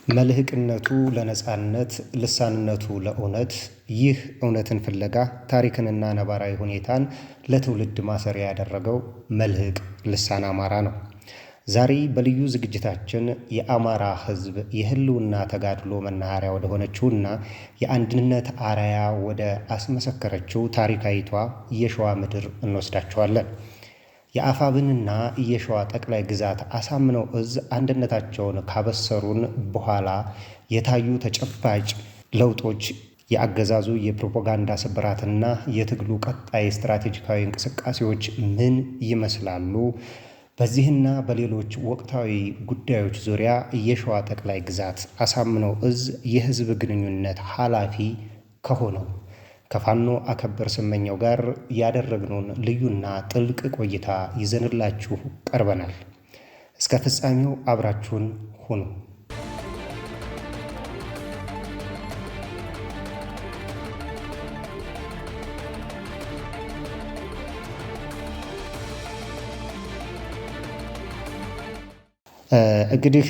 መልህቅነቱ ለነጻነት ልሳንነቱ ለእውነት ይህ እውነትን ፍለጋ ታሪክንና ነባራዊ ሁኔታን ለትውልድ ማሰሪያ ያደረገው መልህቅ ልሳን አማራ ነው። ዛሬ በልዩ ዝግጅታችን የአማራ ሕዝብ የህልውና ተጋድሎ መናኸሪያ ወደ ሆነችውና የአንድነት አርአያ ወደ አስመሰከረችው ታሪካዊቷ የሸዋ ምድር እንወስዳቸዋለን። የአፋብንና የሸዋ ጠቅላይ ግዛት አሳምነው እዝ አንድነታቸውን ካበሰሩን በኋላ የታዩ ተጨባጭ ለውጦች፣ የአገዛዙ የፕሮፓጋንዳ ስብራትና የትግሉ ቀጣይ ስትራቴጂካዊ እንቅስቃሴዎች ምን ይመስላሉ? በዚህና በሌሎች ወቅታዊ ጉዳዮች ዙሪያ የሸዋ ጠቅላይ ግዛት አሳምነው እዝ የህዝብ ግንኙነት ኃላፊ ከሆነው ከፋኖ አከበር ስመኘው ጋር ያደረግነውን ልዩና ጥልቅ ቆይታ ይዘንላችሁ ቀርበናል። እስከ ፍጻሜው አብራችሁን ሁኑ። እንግዲህ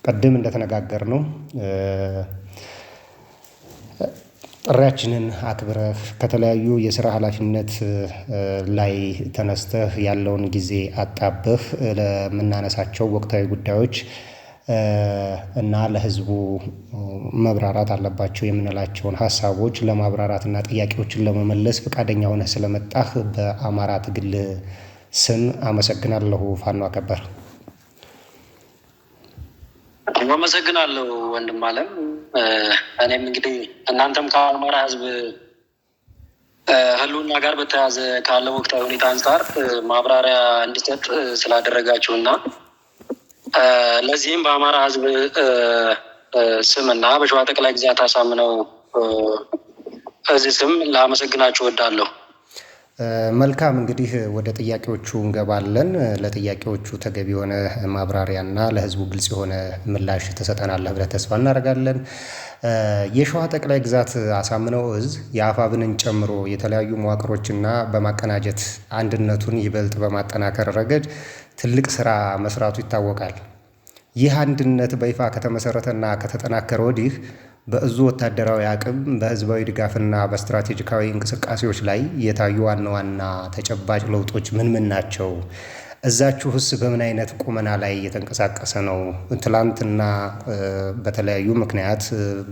ቀደም እንደተነጋገርነው ጥሪያችንን አክብረህ ከተለያዩ የሥራ ኃላፊነት ላይ ተነስተህ ያለውን ጊዜ አጣበህ ለምናነሳቸው ወቅታዊ ጉዳዮች እና ለሕዝቡ መብራራት አለባቸው የምንላቸውን ሀሳቦች ለማብራራትና ጥያቄዎችን ለመመለስ ፈቃደኛ ሆነህ ስለመጣህ በአማራ ትግል ስም አመሰግናለሁ። ፋኖ አከበር። አመሰግናለሁ ወንድም አለም። እኔም እንግዲህ እናንተም ከአማራ ህዝብ ህልውና ጋር በተያያዘ ካለው ወቅታዊ ሁኔታ አንጻር ማብራሪያ እንዲሰጥ ስላደረጋችሁና ለዚህም በአማራ ህዝብ ስምና በሸዋ ጠቅላይ ግዛት አሳምነው እዚህ ስም ላመሰግናችሁ እወዳለሁ። መልካም፣ እንግዲህ ወደ ጥያቄዎቹ እንገባለን። ለጥያቄዎቹ ተገቢ የሆነ ማብራሪያና ለህዝቡ ግልጽ የሆነ ምላሽ ተሰጠናለህ ብለን ተስፋ እናደርጋለን። የሸዋ ጠቅላይ ግዛት አሳምነው እዝ የአፋብንን ጨምሮ የተለያዩ መዋቅሮችና በማቀናጀት አንድነቱን ይበልጥ በማጠናከር ረገድ ትልቅ ስራ መስራቱ ይታወቃል። ይህ አንድነት በይፋ ከተመሰረተና ከተጠናከረ ወዲህ በእዙ ወታደራዊ አቅም፣ በህዝባዊ ድጋፍና በስትራቴጂካዊ እንቅስቃሴዎች ላይ የታዩ ዋና ዋና ተጨባጭ ለውጦች ምን ምን ናቸው? እዛችሁስ በምን አይነት ቁመና ላይ የተንቀሳቀሰ ነው? ትላንትና በተለያዩ ምክንያት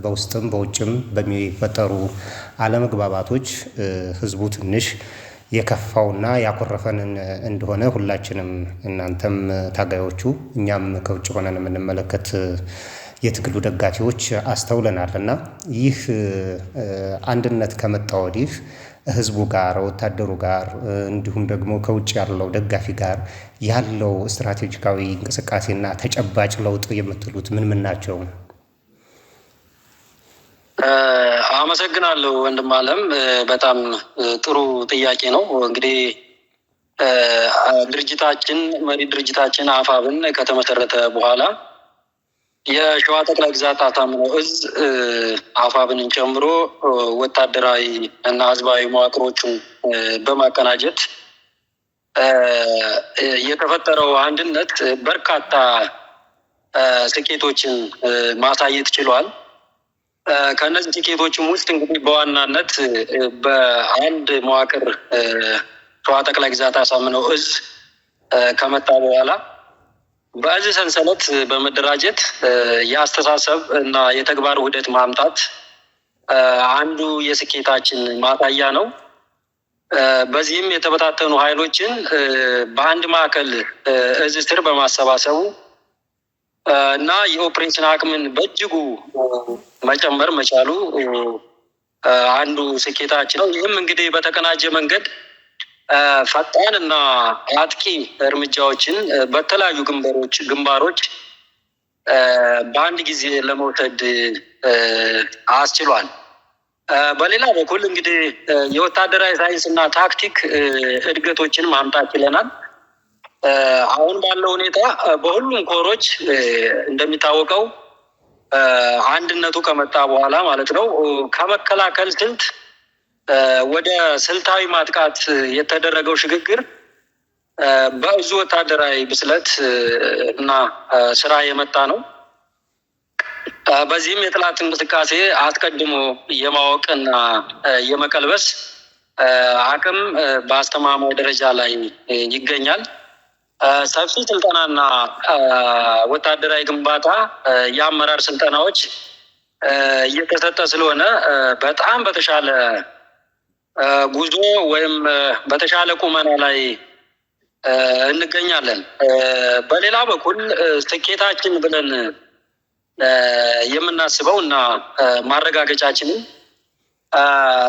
በውስጥም በውጭም በሚፈጠሩ አለመግባባቶች ህዝቡ ትንሽ የከፋውና ያኮረፈንን እንደሆነ ሁላችንም እናንተም ታጋዮቹ እኛም ከውጭ ሆነን የምንመለከት የትግሉ ደጋፊዎች አስተውለናል። እና ይህ አንድነት ከመጣ ወዲህ ህዝቡ ጋር፣ ወታደሩ ጋር እንዲሁም ደግሞ ከውጭ ያለው ደጋፊ ጋር ያለው ስትራቴጂካዊ እንቅስቃሴና ተጨባጭ ለውጥ የምትሉት ምን ምን ናቸው? አመሰግናለሁ ወንድም አለም። በጣም ጥሩ ጥያቄ ነው። እንግዲህ መሪ ድርጅታችን አፋብን ከተመሰረተ በኋላ የሸዋ ጠቅላይ ግዛት አሳምነው እዝ አፋብንን ጨምሮ ወታደራዊ እና ህዝባዊ መዋቅሮችን በማቀናጀት የተፈጠረው አንድነት በርካታ ስኬቶችን ማሳየት ችሏል። ከእነዚህ ስኬቶችም ውስጥ እንግዲህ በዋናነት በአንድ መዋቅር ሸዋ ጠቅላይ ግዛት አሳምነው እዝ ከመጣ በኋላ በእዝ ሰንሰለት በመደራጀት የአስተሳሰብ እና የተግባር ውህደት ማምጣት አንዱ የስኬታችን ማሳያ ነው። በዚህም የተበታተኑ ኃይሎችን በአንድ ማዕከል እዝ ስር በማሰባሰቡ እና የኦፕሬሽን አቅምን በእጅጉ መጨመር መቻሉ አንዱ ስኬታችን ነው። ይህም እንግዲህ በተቀናጀ መንገድ ፈጣን እና አጥቂ እርምጃዎችን በተለያዩ ግንባሮች በአንድ ጊዜ ለመውሰድ አስችሏል። በሌላ በኩል እንግዲህ የወታደራዊ ሳይንስ እና ታክቲክ እድገቶችን ማምጣት ችለናል። አሁን ባለው ሁኔታ በሁሉም ኮሮች እንደሚታወቀው አንድነቱ ከመጣ በኋላ ማለት ነው ከመከላከል ስልት ወደ ስልታዊ ማጥቃት የተደረገው ሽግግር በእዙ ወታደራዊ ብስለት እና ስራ የመጣ ነው። በዚህም የጠላት እንቅስቃሴ አስቀድሞ የማወቅና የመቀልበስ አቅም በአስተማማኝ ደረጃ ላይ ይገኛል። ሰፊ ስልጠናና ወታደራዊ ግንባታ የአመራር ስልጠናዎች እየተሰጠ ስለሆነ በጣም በተሻለ ጉዞ ወይም በተሻለ ቁመና ላይ እንገኛለን። በሌላ በኩል ስኬታችን ብለን የምናስበው እና ማረጋገጫችንን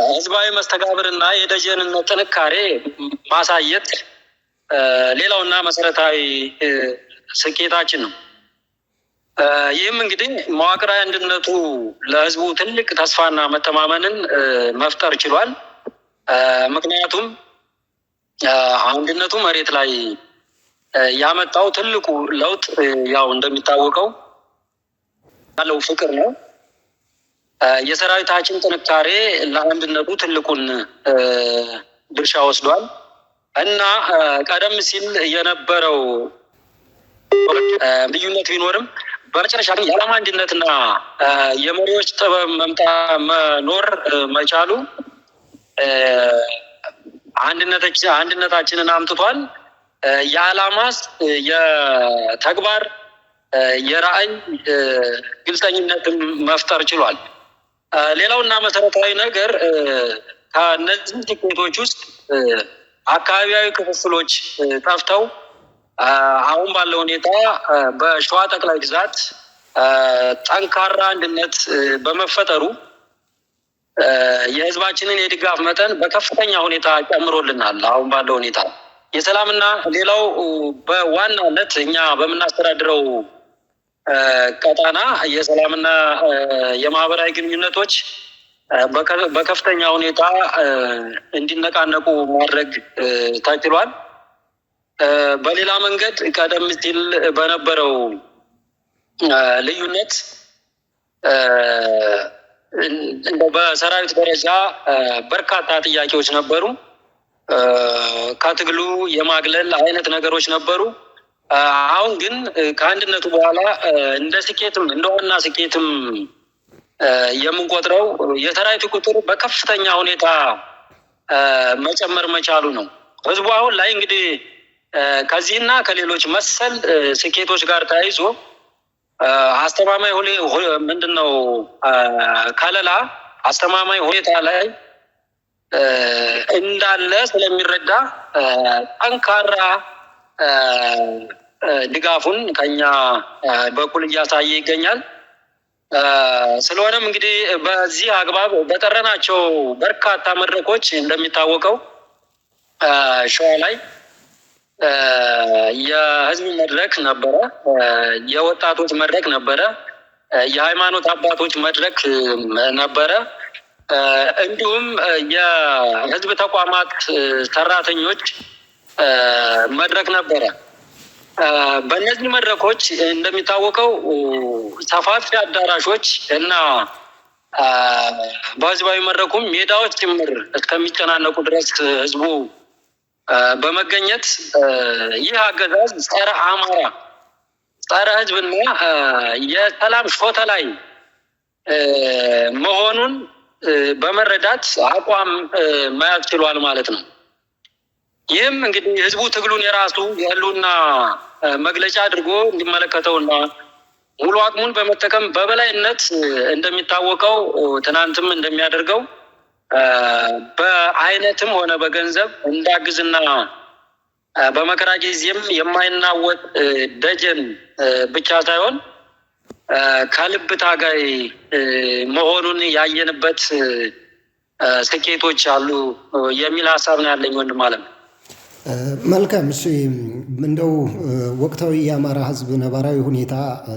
ህዝባዊ መስተጋብርና የደጀንነት ጥንካሬ ማሳየት ሌላውና መሰረታዊ ስኬታችን ነው። ይህም እንግዲህ መዋቅራዊ አንድነቱ ለህዝቡ ትልቅ ተስፋና መተማመንን መፍጠር ችሏል። ምክንያቱም አንድነቱ መሬት ላይ ያመጣው ትልቁ ለውጥ ያው እንደሚታወቀው ያለው ፍቅር ነው። የሰራዊታችን ጥንካሬ ለአንድነቱ ትልቁን ድርሻ ወስዷል እና ቀደም ሲል የነበረው ልዩነት ቢኖርም በመጨረሻ ግን የዓላማ አንድነትና የመሪዎች ጥበብ መኖር መቻሉ አንድነታችንን አምጥቷል። የዓላማስ የተግባር የራዕይ ግልጸኝነትን መፍጠር ችሏል። ሌላውና መሰረታዊ ነገር ከእነዚህ ስኬቶች ውስጥ አካባቢያዊ ክፍፍሎች ጠፍተው አሁን ባለው ሁኔታ በሸዋ ጠቅላይ ግዛት ጠንካራ አንድነት በመፈጠሩ የህዝባችንን የድጋፍ መጠን በከፍተኛ ሁኔታ ጨምሮልናል። አሁን ባለው ሁኔታ የሰላምና ሌላው በዋናነት እኛ በምናስተዳድረው ቀጣና የሰላምና የማህበራዊ ግንኙነቶች በከፍተኛ ሁኔታ እንዲነቃነቁ ማድረግ ተችሏል። በሌላ መንገድ ቀደም ሲል በነበረው ልዩነት በሰራዊት ደረጃ በርካታ ጥያቄዎች ነበሩ። ከትግሉ የማግለል አይነት ነገሮች ነበሩ። አሁን ግን ከአንድነቱ በኋላ እንደ ስኬትም እንደ ዋና ስኬትም የምንቆጥረው የሰራዊቱ ቁጥር በከፍተኛ ሁኔታ መጨመር መቻሉ ነው። ህዝቡ አሁን ላይ እንግዲህ ከዚህና ከሌሎች መሰል ስኬቶች ጋር ተያይዞ አስተማማኝ ምንድነው ከለላ አስተማማኝ ሁኔታ ላይ እንዳለ ስለሚረዳ ጠንካራ ድጋፉን ከኛ በኩል እያሳየ ይገኛል። ስለሆነም እንግዲህ በዚህ አግባብ በጠረናቸው በርካታ መድረኮች እንደሚታወቀው ሸዋ ላይ የህዝብ መድረክ ነበረ፣ የወጣቶች መድረክ ነበረ፣ የሃይማኖት አባቶች መድረክ ነበረ፣ እንዲሁም የህዝብ ተቋማት ሰራተኞች መድረክ ነበረ። በእነዚህ መድረኮች እንደሚታወቀው ሰፋፊ አዳራሾች እና በህዝባዊ መድረኩም ሜዳዎች ጭምር እስከሚጨናነቁ ድረስ ህዝቡ በመገኘት ይህ አገዛዝ ጸረ አማራ፣ ጸረ ህዝብና የሰላም ሾተ ላይ መሆኑን በመረዳት አቋም መያዝ ችሏል ማለት ነው። ይህም እንግዲህ ህዝቡ ትግሉን የራሱ የህልውና መግለጫ አድርጎ እንዲመለከተውና ሙሉ አቅሙን በመጠቀም በበላይነት እንደሚታወቀው ትናንትም እንደሚያደርገው በአይነትም ሆነ በገንዘብ እንዳግዝና በመከራ ጊዜም የማይናወጥ ደጀን ብቻ ሳይሆን ከልብ ታጋይ መሆኑን ያየንበት ስኬቶች አሉ የሚል ሀሳብ ነው ያለኝ ወንድም አለም። መልካም። እሺ፣ እንደው ወቅታዊ የአማራ ህዝብ ነባራዊ ሁኔታ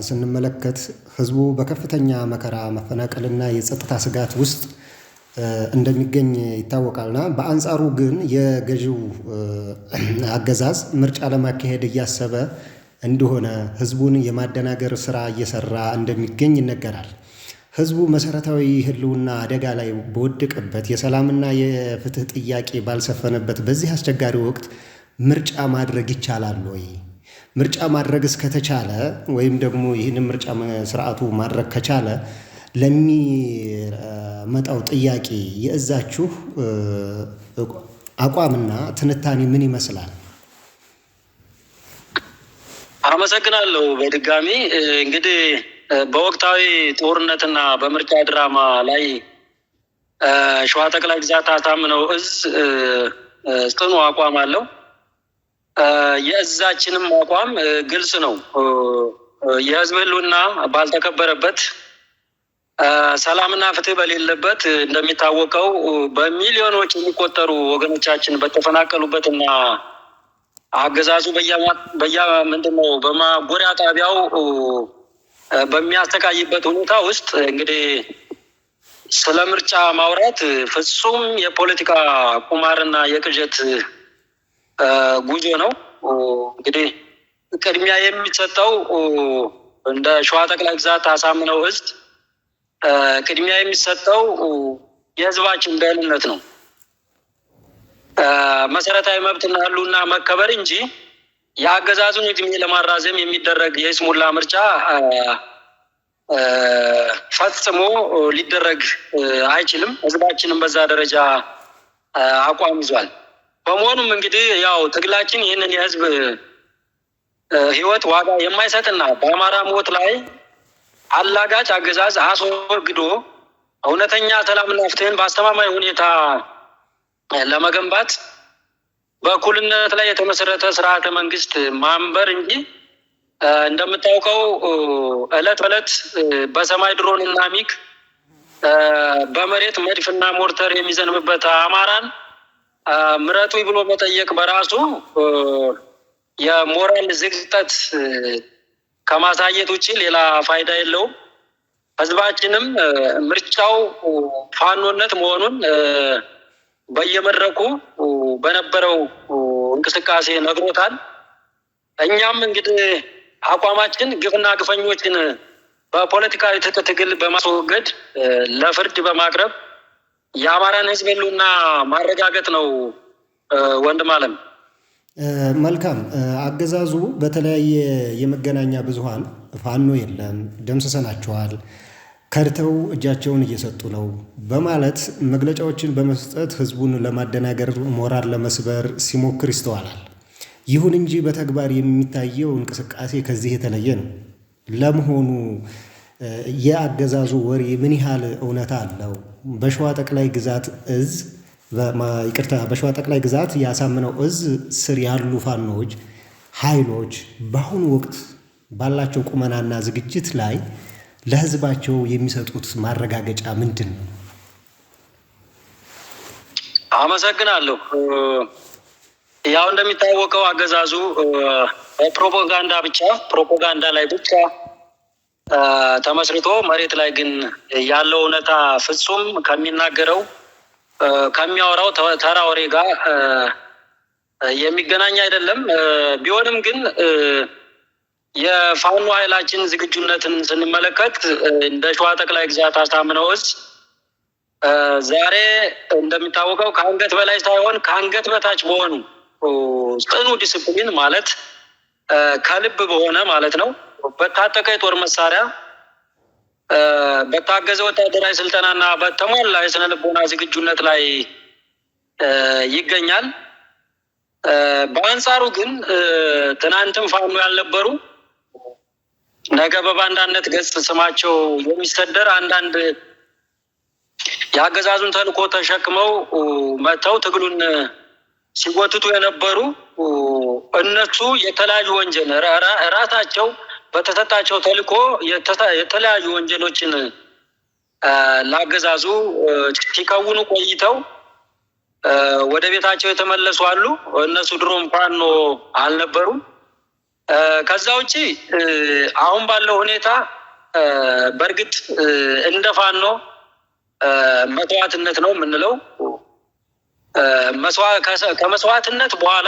ስንመለከት ህዝቡ በከፍተኛ መከራ፣ መፈናቀልና የጸጥታ ስጋት ውስጥ እንደሚገኝ ይታወቃልና በአንጻሩ ግን የገዢው አገዛዝ ምርጫ ለማካሄድ እያሰበ እንደሆነ ህዝቡን የማደናገር ስራ እየሰራ እንደሚገኝ ይነገራል። ህዝቡ መሰረታዊ ህልውና አደጋ ላይ በወደቀበት የሰላምና የፍትህ ጥያቄ ባልሰፈነበት በዚህ አስቸጋሪ ወቅት ምርጫ ማድረግ ይቻላል ወይ? ምርጫ ማድረግ እስከተቻለ ወይም ደግሞ ይህንን ምርጫ ስርዓቱ ማድረግ ከቻለ ለሚመጣው ጥያቄ የእዛችሁ አቋምና ትንታኔ ምን ይመስላል? አመሰግናለሁ። በድጋሚ እንግዲህ በወቅታዊ ጦርነትና በምርጫ ድራማ ላይ ሸዋ ጠቅላይ ግዛት አሳምነው እዝ ጽኑ አቋም አለው። የእዛችንም አቋም ግልጽ ነው። የህዝብ ህልውና ባልተከበረበት፣ ሰላምና ፍትህ በሌለበት፣ እንደሚታወቀው በሚሊዮኖች የሚቆጠሩ ወገኖቻችን በተፈናቀሉበትና አገዛዙ ምንድነው በማጎሪያ ጣቢያው በሚያስተቃይበት ሁኔታ ውስጥ እንግዲህ ስለ ምርጫ ማውራት ፍጹም የፖለቲካ ቁማርና የቅዠት ጉዞ ነው። እንግዲህ ቅድሚያ የሚሰጠው እንደ ሸዋ ጠቅላይ ግዛት አሳምነው እዝ ቅድሚያ የሚሰጠው የህዝባችን ደህንነት ነው። መሰረታዊ መብትና ህልውና መከበር እንጂ የአገዛዙን እድሜ ለማራዘም የሚደረግ የይስሙላ ምርጫ ፈጽሞ ሊደረግ አይችልም። ህዝባችንም በዛ ደረጃ አቋም ይዟል። በመሆኑም እንግዲህ ያው ትግላችን ይህንን የህዝብ ህይወት ዋጋ የማይሰጥና በአማራ ሞት ላይ አላጋጭ አገዛዝ አስወግዶ እውነተኛ ሰላምና ፍትህን በአስተማማኝ ሁኔታ ለመገንባት በእኩልነት ላይ የተመሰረተ ስርዓተ መንግስት ማንበር እንጂ እንደምታውቀው እለት በእለት በሰማይ ድሮንና ሚግ በመሬት መድፍና ሞርተር የሚዘንብበት አማራን ምረጡ ብሎ መጠየቅ በራሱ የሞራል ዝግጠት ከማሳየት ውጭ ሌላ ፋይዳ የለውም። ህዝባችንም ምርጫው ፋኖነት መሆኑን በየመድረኩ በነበረው እንቅስቃሴ ነግሮታል። እኛም እንግዲህ አቋማችን ግፍና ግፈኞችን በፖለቲካዊ ትግል በማስወገድ ለፍርድ በማቅረብ የአማራን ህዝብ ህልውና ማረጋገጥ ነው። ወንድም አለም መልካም። አገዛዙ በተለያየ የመገናኛ ብዙሃን ፋኖ የለም፣ ደምስሰናቸዋል፣ ከድተው እጃቸውን እየሰጡ ነው በማለት መግለጫዎችን በመስጠት ህዝቡን ለማደናገር፣ ሞራል ለመስበር ሲሞክር ይስተዋላል። ይሁን እንጂ በተግባር የሚታየው እንቅስቃሴ ከዚህ የተለየ ነው። ለመሆኑ የአገዛዙ ወሬ ምን ያህል እውነታ አለው? በሸዋ ጠቅላይ ግዛት ያሳምነው እዝ ስር ያሉ ፋኖዎች ኃይሎች በአሁኑ ወቅት ባላቸው ቁመናና ዝግጅት ላይ ለህዝባቸው የሚሰጡት ማረጋገጫ ምንድን ነው? አመሰግናለሁ። ያው እንደሚታወቀው አገዛዙ ፕሮፓጋንዳ ላይ ብቻ ተመስርቶ መሬት ላይ ግን ያለው እውነታ ፍጹም ከሚናገረው ከሚያወራው ተራ ወሬ ጋር የሚገናኝ አይደለም። ቢሆንም ግን የፋኖ ኃይላችን ዝግጁነትን ስንመለከት እንደ ሸዋ ጠቅላይ ግዛት አሳምነው እዝ ዛሬ እንደሚታወቀው ከአንገት በላይ ሳይሆን ከአንገት በታች በሆኑ ጽኑ ዲስፕሊን ማለት ከልብ በሆነ ማለት ነው በታጠቀ የጦር መሳሪያ በታገዘ ወታደራዊ ስልጠናና በተሟላ የስነ ልቦና ዝግጁነት ላይ ይገኛል። በአንጻሩ ግን ትናንትም ፋኖ ያልነበሩ ነገ በባንዳነት ገጽ ስማቸው የሚሰደር አንዳንድ የአገዛዙን ተልዕኮ ተሸክመው መተው ትግሉን ሲጎትቱ የነበሩ እነሱ የተለያዩ ወንጀል ራሳቸው በተሰጣቸው ተልዕኮ የተለያዩ ወንጀሎችን ለአገዛዙ ሲከውኑ ቆይተው ወደ ቤታቸው የተመለሱ አሉ። እነሱ ድሮም ፋኖ አልነበሩም። ከዛ ውጪ አሁን ባለው ሁኔታ በእርግጥ እንደ ፋኖ መስዋዕትነት ነው የምንለው። ከመስዋዕትነት በኋላ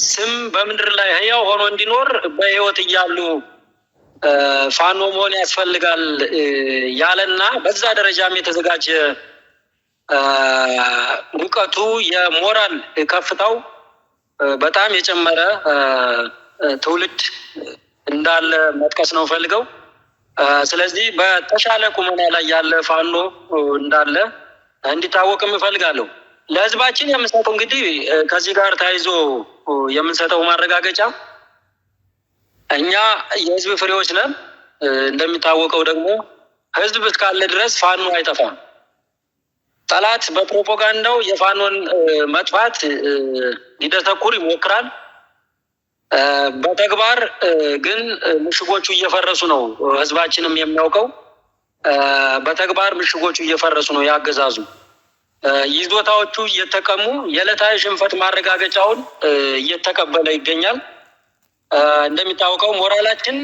ስም በምድር ላይ ህያው ሆኖ እንዲኖር በህይወት እያሉ ፋኖ መሆን ያስፈልጋል ያለና በዛ ደረጃም የተዘጋጀ ሙቀቱ የሞራል ከፍታው በጣም የጨመረ ትውልድ እንዳለ መጥቀስ ነው ፈልገው። ስለዚህ በተሻለ ቁመና ላይ ያለ ፋኖ እንዳለ እንዲታወቅም እፈልጋለሁ። ለህዝባችን የምንሰጠው እንግዲህ ከዚህ ጋር ተያይዞ የምንሰጠው ማረጋገጫ እኛ የህዝብ ፍሬዎች ነን። እንደሚታወቀው ደግሞ ህዝብ እስካለ ድረስ ፋኖ አይጠፋም። ጠላት በፕሮፓጋንዳው የፋኖን መጥፋት ሊደተኩር ይሞክራል። በተግባር ግን ምሽጎቹ እየፈረሱ ነው። ህዝባችንም የሚያውቀው በተግባር ምሽጎቹ እየፈረሱ ነው። ያገዛዙ ይዞታዎቹ እየተቀሙ የዕለታዊ ሽንፈት ማረጋገጫውን እየተቀበለ ይገኛል። እንደሚታወቀው ሞራላችን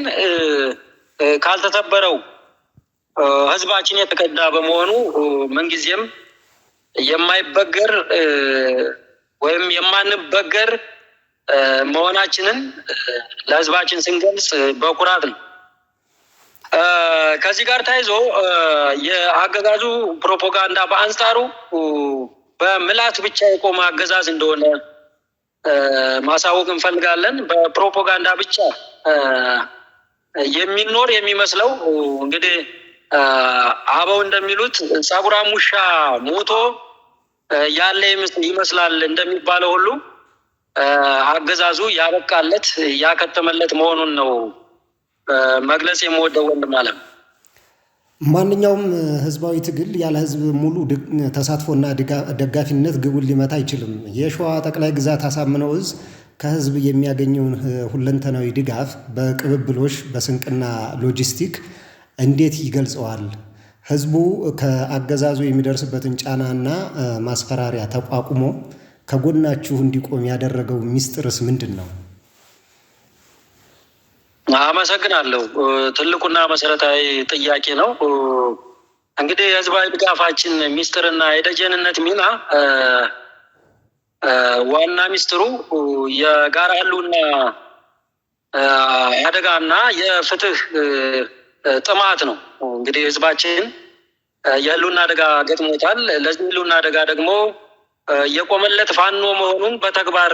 ካልተሰበረው ህዝባችን የተቀዳ በመሆኑ ምንጊዜም የማይበገር ወይም የማንበገር መሆናችንን ለህዝባችን ስንገልጽ በኩራት ነው። ከዚህ ጋር ተያይዞ የአገዛዙ ፕሮፓጋንዳ በአንጻሩ በምላት ብቻ የቆመ አገዛዝ እንደሆነ ማሳወቅ እንፈልጋለን። በፕሮፓጋንዳ ብቻ የሚኖር የሚመስለው እንግዲህ አበው እንደሚሉት ጸጉራም ውሻ ሞቶ ያለ ይመስላል እንደሚባለው ሁሉ አገዛዙ ያበቃለት ያከተመለት መሆኑን ነው መግለጽ የምወደው ወንድም አለም። ማንኛውም ህዝባዊ ትግል ያለ ህዝብ ሙሉ ተሳትፎና ደጋፊነት ግቡን ሊመታ አይችልም። የሸዋ ጠቅላይ ግዛት አሳምነው ዕዝ ከህዝብ የሚያገኘውን ሁለንተናዊ ድጋፍ በቅብብሎሽ በስንቅና ሎጂስቲክ እንዴት ይገልጸዋል? ህዝቡ ከአገዛዙ የሚደርስበትን ጫናና ማስፈራሪያ ተቋቁሞ ከጎናችሁ እንዲቆም ያደረገው ሚስጥርስ ምንድን ነው? አመሰግናለሁ። ትልቁና መሰረታዊ ጥያቄ ነው። እንግዲህ የህዝባዊ ድጋፋችን ሚስጥርና የደጀንነት ሚና ዋና ሚስጥሩ የጋራ ህልውና አደጋና የፍትህ ጥማት ነው። እንግዲህ ህዝባችን የህልውና አደጋ ገጥሞታል። ለዚህ ህልውና አደጋ ደግሞ የቆመለት ፋኖ መሆኑን በተግባር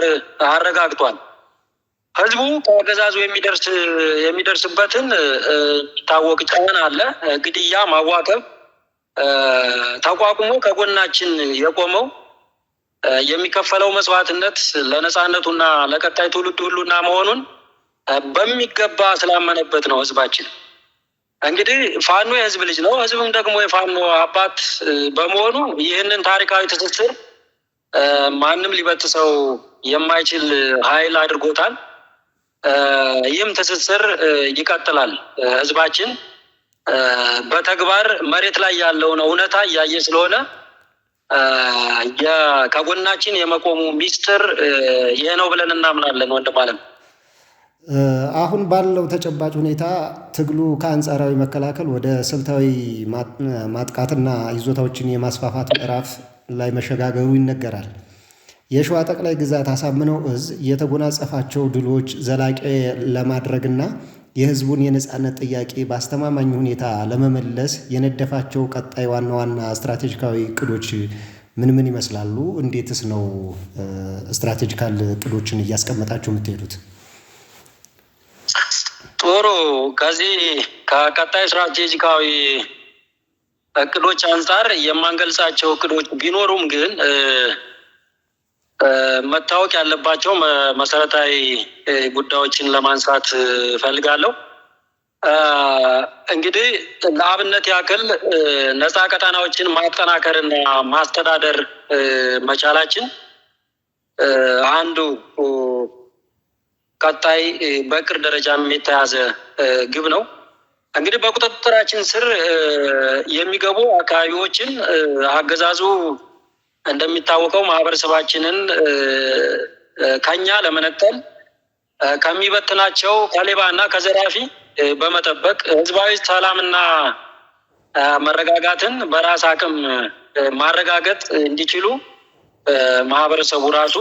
አረጋግጧል። ህዝቡ ከአገዛዙ የሚደርስበትን ታወቅ ጫና አለ፣ ግድያ፣ ማዋከብ ተቋቁሞ ከጎናችን የቆመው የሚከፈለው መስዋዕትነት ለነፃነቱና ለቀጣይ ትውልድ ሁሉና መሆኑን በሚገባ ስላመነበት ነው ህዝባችን። እንግዲህ ፋኖ የህዝብ ልጅ ነው፣ ህዝብም ደግሞ የፋኖ አባት በመሆኑ ይህንን ታሪካዊ ትስስር ማንም ሊበጥሰው የማይችል ኃይል አድርጎታል። ይህም ትስስር ይቀጥላል። ህዝባችን በተግባር መሬት ላይ ያለውን እውነታ እያየ ስለሆነ ከጎናችን የመቆሙ ሚስጥር ይሄ ነው ብለን እናምናለን። ወንድም አለም፣ አሁን ባለው ተጨባጭ ሁኔታ ትግሉ ከአንጻራዊ መከላከል ወደ ስልታዊ ማጥቃትና ይዞታዎችን የማስፋፋት ምዕራፍ ላይ መሸጋገሩ ይነገራል። የሸዋ ጠቅላይ ግዛት አሳምነው ዕዝ የተጎናጸፋቸው ድሎች ዘላቂ ለማድረግና የህዝቡን የነጻነት ጥያቄ በአስተማማኝ ሁኔታ ለመመለስ የነደፋቸው ቀጣይ ዋና ዋና ስትራቴጂካዊ እቅዶች ምን ምን ይመስላሉ? እንዴትስ ነው ስትራቴጂካል እቅዶችን እያስቀመጣችሁ የምትሄዱት? ጥሩ። ከዚህ ከቀጣይ ስትራቴጂካዊ እቅዶች አንጻር የማንገልጻቸው እቅዶች ቢኖሩም ግን መታወቅ ያለባቸው መሰረታዊ ጉዳዮችን ለማንሳት ፈልጋለሁ። እንግዲህ ለአብነት ያክል ነፃ ቀጣናዎችን ማጠናከርና ማስተዳደር መቻላችን አንዱ ቀጣይ በእቅድ ደረጃም የተያዘ ግብ ነው። እንግዲህ በቁጥጥራችን ስር የሚገቡ አካባቢዎችን አገዛዙ እንደሚታወቀው ማህበረሰባችንን ከኛ ለመነጠል ከሚበትናቸው ከሌባና ከዘራፊ በመጠበቅ ህዝባዊ ሰላምና መረጋጋትን በራስ አቅም ማረጋገጥ እንዲችሉ ማህበረሰቡ ራሱ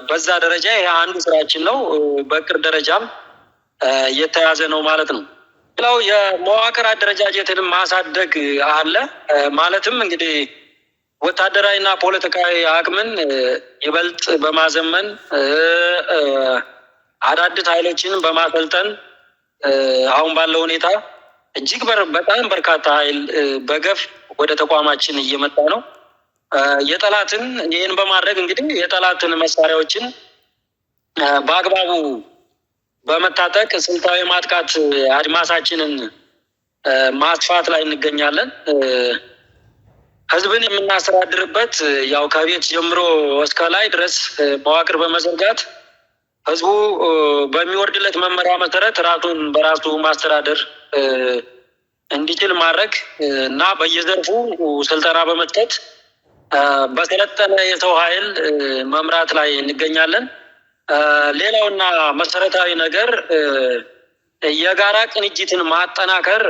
በዛ ደረጃ ይሄ አንዱ ስራችን ነው። በእቅድ ደረጃም የተያዘ ነው ማለት ነው። ሌላው የመዋቅር አደረጃጀትን ማሳደግ አለ። ማለትም እንግዲህ ወታደራዊና ፖለቲካዊ አቅምን ይበልጥ በማዘመን አዳዲስ ኃይሎችን በማሰልጠን አሁን ባለው ሁኔታ እጅግ በጣም በርካታ ኃይል በገፍ ወደ ተቋማችን እየመጣ ነው። የጠላትን ይህን በማድረግ እንግዲህ የጠላትን መሳሪያዎችን በአግባቡ በመታጠቅ ስልታዊ ማጥቃት አድማሳችንን ማስፋት ላይ እንገኛለን። ህዝብን የምናስተዳድርበት ያው ከቤት ጀምሮ እስከ ላይ ድረስ መዋቅር በመዘርጋት ህዝቡ በሚወርድለት መመሪያ መሰረት ራሱን በራሱ ማስተዳደር እንዲችል ማድረግ እና በየዘርፉ ስልጠና በመስጠት በሰለጠነ የሰው ኃይል መምራት ላይ እንገኛለን። ሌላውና መሰረታዊ ነገር የጋራ ቅንጅትን ማጠናከር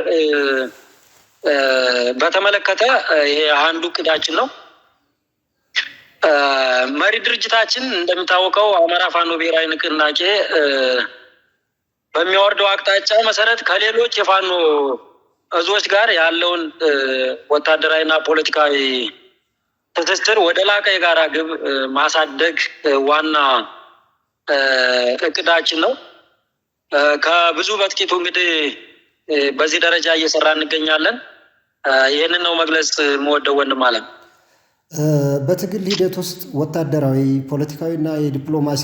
በተመለከተ ይሄ አንዱ እቅዳችን ነው። መሪ ድርጅታችን እንደሚታወቀው አማራ ፋኖ ብሔራዊ ንቅናቄ በሚያወርደው አቅጣጫ መሰረት ከሌሎች የፋኖ እዞች ጋር ያለውን ወታደራዊና ፖለቲካዊ ትስስር ወደ ላቀ የጋራ ግብ ማሳደግ ዋና እቅዳችን ነው። ከብዙ በጥቂቱ እንግዲህ በዚህ ደረጃ እየሰራ እንገኛለን። ይህንን ነው መግለጽ የምወደው ወንድም አለም። በትግል ሂደት ውስጥ ወታደራዊ፣ ፖለቲካዊና የዲፕሎማሲ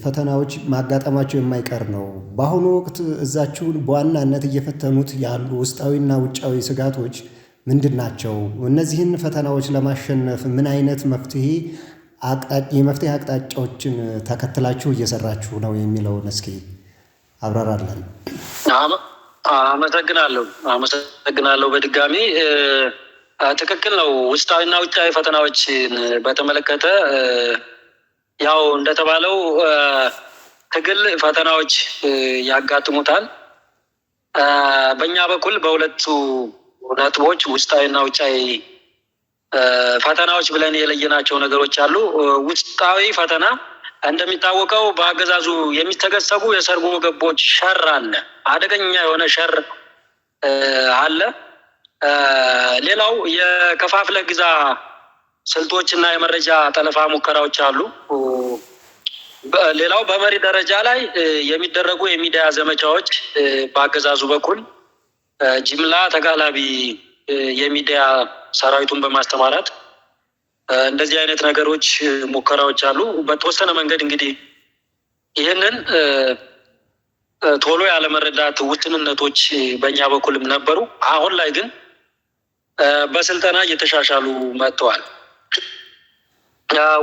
ፈተናዎች ማጋጠማቸው የማይቀር ነው። በአሁኑ ወቅት እዛችሁን በዋናነት እየፈተኑት ያሉ ውስጣዊና ውጫዊ ስጋቶች ምንድን ናቸው? እነዚህን ፈተናዎች ለማሸነፍ ምን አይነት የመፍትሄ አቅጣጫዎችን ተከትላችሁ እየሰራችሁ ነው የሚለውን እስኪ አብራራለን። አመሰግናለሁ በድጋሚ። ትክክል ነው። ውስጣዊና ውጫዊ ፈተናዎችን በተመለከተ ያው እንደተባለው ትግል ፈተናዎች ያጋጥሙታል። በእኛ በኩል በሁለቱ ነጥቦች ውስጣዊና ውጫዊ ፈተናዎች ብለን የለየናቸው ነገሮች አሉ። ውስጣዊ ፈተና እንደሚታወቀው በአገዛዙ የሚተገሰቡ የሰርጎ ገቦች ሸር አለ፣ አደገኛ የሆነ ሸር አለ። ሌላው የከፋፍለ ግዛ ስልቶች እና የመረጃ ጠለፋ ሙከራዎች አሉ። ሌላው በመሪ ደረጃ ላይ የሚደረጉ የሚዲያ ዘመቻዎች በአገዛዙ በኩል ጅምላ ተጋላቢ የሚዲያ ሰራዊቱን በማስተማራት እንደዚህ አይነት ነገሮች ሙከራዎች አሉ። በተወሰነ መንገድ እንግዲህ ይህንን ቶሎ ያለመረዳት ውስንነቶች በእኛ በኩልም ነበሩ። አሁን ላይ ግን በስልጠና እየተሻሻሉ መጥተዋል።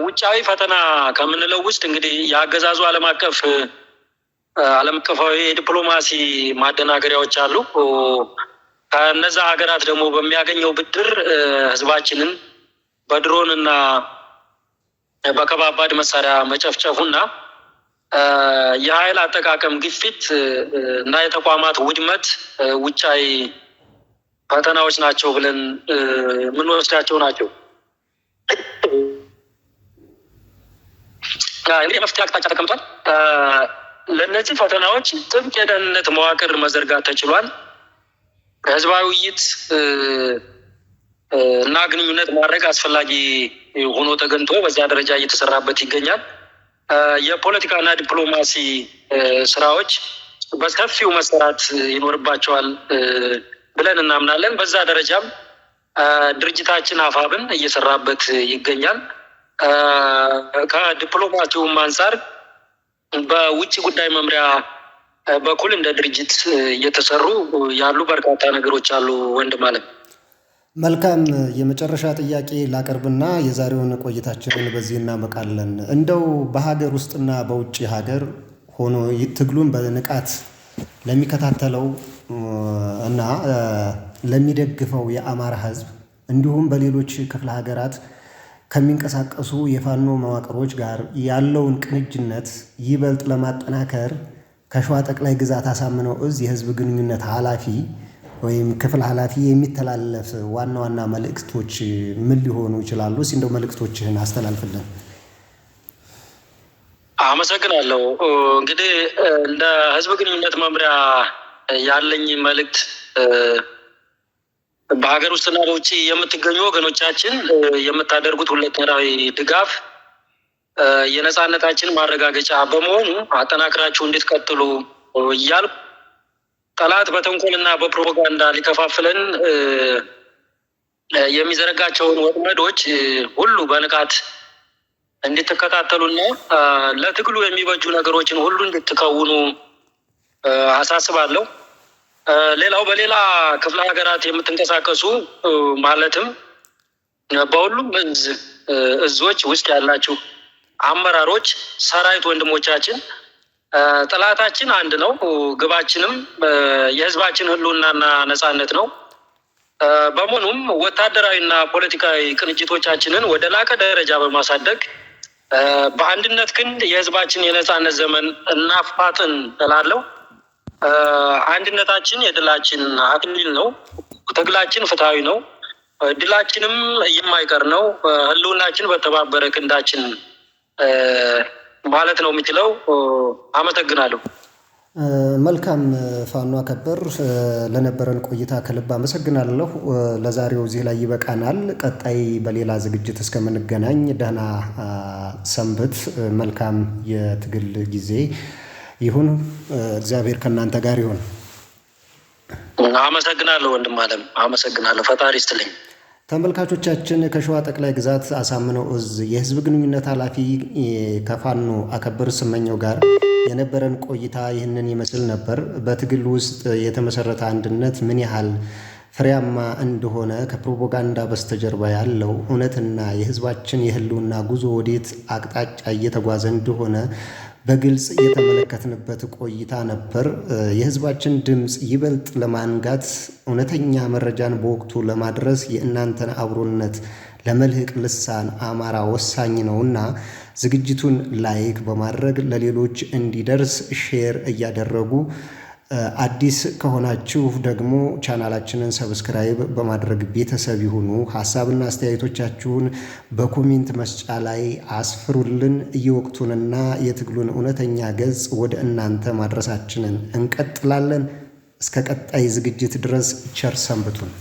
ውጫዊ ፈተና ከምንለው ውስጥ እንግዲህ የአገዛዙ ዓለም አቀፋዊ የዲፕሎማሲ ማደናገሪያዎች አሉ። ከነዛ ሀገራት ደግሞ በሚያገኘው ብድር ህዝባችንን በድሮን እና በከባባድ መሳሪያ መጨፍጨፉና የኃይል አጠቃቀም ግፊት እና የተቋማት ውድመት ውጫዊ ፈተናዎች ናቸው ብለን የምንወስዳቸው ናቸው። እንግዲህ የመፍትሄ አቅጣጫ ተቀምጧል። ለእነዚህ ፈተናዎች ጥብቅ የደህንነት መዋቅር መዘርጋት ተችሏል። ህዝባዊ ውይይት እና ግንኙነት ማድረግ አስፈላጊ ሆኖ ተገኝቶ በዚያ ደረጃ እየተሰራበት ይገኛል። የፖለቲካና ዲፕሎማሲ ስራዎች በሰፊው መሰራት ይኖርባቸዋል ብለን እናምናለን። በዛ ደረጃም ድርጅታችን አፋብን እየሰራበት ይገኛል። ከዲፕሎማሲውም አንጻር በውጭ ጉዳይ መምሪያ በኩል እንደ ድርጅት እየተሰሩ ያሉ በርካታ ነገሮች አሉ ወንድም አለም። መልካም። የመጨረሻ ጥያቄ ላቀርብና የዛሬውን ቆይታችንን በዚህ እናበቃለን። እንደው በሀገር ውስጥና በውጭ ሀገር ሆኖ ትግሉን በንቃት ለሚከታተለው እና ለሚደግፈው የአማራ ህዝብ እንዲሁም በሌሎች ክፍለ ሀገራት ከሚንቀሳቀሱ የፋኖ መዋቅሮች ጋር ያለውን ቅንጅነት ይበልጥ ለማጠናከር ከሸዋ ጠቅላይ ግዛት አሳምነው እዝ የህዝብ ግንኙነት ኃላፊ ወይም ክፍል ኃላፊ የሚተላለፍ ዋና ዋና መልእክቶች ምን ሊሆኑ ይችላሉ? እንደው መልእክቶችህን አስተላልፍልን። አመሰግናለሁ። እንግዲህ እንደ ህዝብ ግንኙነት መምሪያ ያለኝ መልእክት በሀገር ውስጥና በውጭ የምትገኙ ወገኖቻችን የምታደርጉት ሁለንተናዊ ድጋፍ የነጻነታችን ማረጋገጫ በመሆኑ አጠናክራችሁ እንድትቀጥሉ እያልኩ ጠላት በተንኮልና በፕሮፓጋንዳ ሊከፋፍለን የሚዘረጋቸውን ወጥመዶች ሁሉ በንቃት እንድትከታተሉና ለትግሉ የሚበጁ ነገሮችን ሁሉ እንድትከውኑ አሳስባለሁ። ሌላው በሌላ ክፍለ ሀገራት የምትንቀሳቀሱ ማለትም በሁሉም እዞች ውስጥ ያላችሁ አመራሮች፣ ሰራዊት ወንድሞቻችን ጠላታችን አንድ ነው። ግባችንም የህዝባችን ህልውናና ነጻነት ነው። በመሆኑም ወታደራዊና ፖለቲካዊ ቅንጅቶቻችንን ወደ ላቀ ደረጃ በማሳደግ በአንድነት ክንድ የህዝባችን የነጻነት ዘመን እናፋጥን እላለሁ። አንድነታችን የድላችን አክሊል ነው። ትግላችን ፍትሃዊ ነው። ድላችንም የማይቀር ነው። ህልውናችን በተባበረ ክንዳችን ማለት ነው የምችለው። አመሰግናለሁ። መልካም ፋኖ አከበር፣ ለነበረን ቆይታ ከልብ አመሰግናለሁ። ለዛሬው እዚህ ላይ ይበቃናል። ቀጣይ በሌላ ዝግጅት እስከምንገናኝ ደህና ሰንብት። መልካም የትግል ጊዜ ይሁን። እግዚአብሔር ከእናንተ ጋር ይሁን። አመሰግናለሁ ወንድም አለም፣ አመሰግናለሁ። ፈጣሪ ይስጥልኝ። ተመልካቾቻችን ከሸዋ ጠቅላይ ግዛት አሳምነው እዝ የህዝብ ግንኙነት ኃላፊ ከፋኖ አከበር ስመኘው ጋር የነበረን ቆይታ ይህንን ይመስል ነበር። በትግል ውስጥ የተመሰረተ አንድነት ምን ያህል ፍሬያማ እንደሆነ ከፕሮፓጋንዳ በስተጀርባ ያለው እውነትና የህዝባችን የህልውና ጉዞ ወዴት አቅጣጫ እየተጓዘ እንደሆነ በግልጽ የተመለከትንበት ቆይታ ነበር። የህዝባችን ድምፅ ይበልጥ ለማንጋት እውነተኛ መረጃን በወቅቱ ለማድረስ የእናንተን አብሮነት ለመልህቅ ልሳን አማራ ወሳኝ ነውና ዝግጅቱን ላይክ በማድረግ ለሌሎች እንዲደርስ ሼር እያደረጉ አዲስ ከሆናችሁ ደግሞ ቻናላችንን ሰብስክራይብ በማድረግ ቤተሰብ ይሁኑ። ሀሳብና አስተያየቶቻችሁን በኮሜንት መስጫ ላይ አስፍሩልን። የወቅቱንና የትግሉን እውነተኛ ገጽ ወደ እናንተ ማድረሳችንን እንቀጥላለን። እስከ ቀጣይ ዝግጅት ድረስ ቸር ሰንብቱን።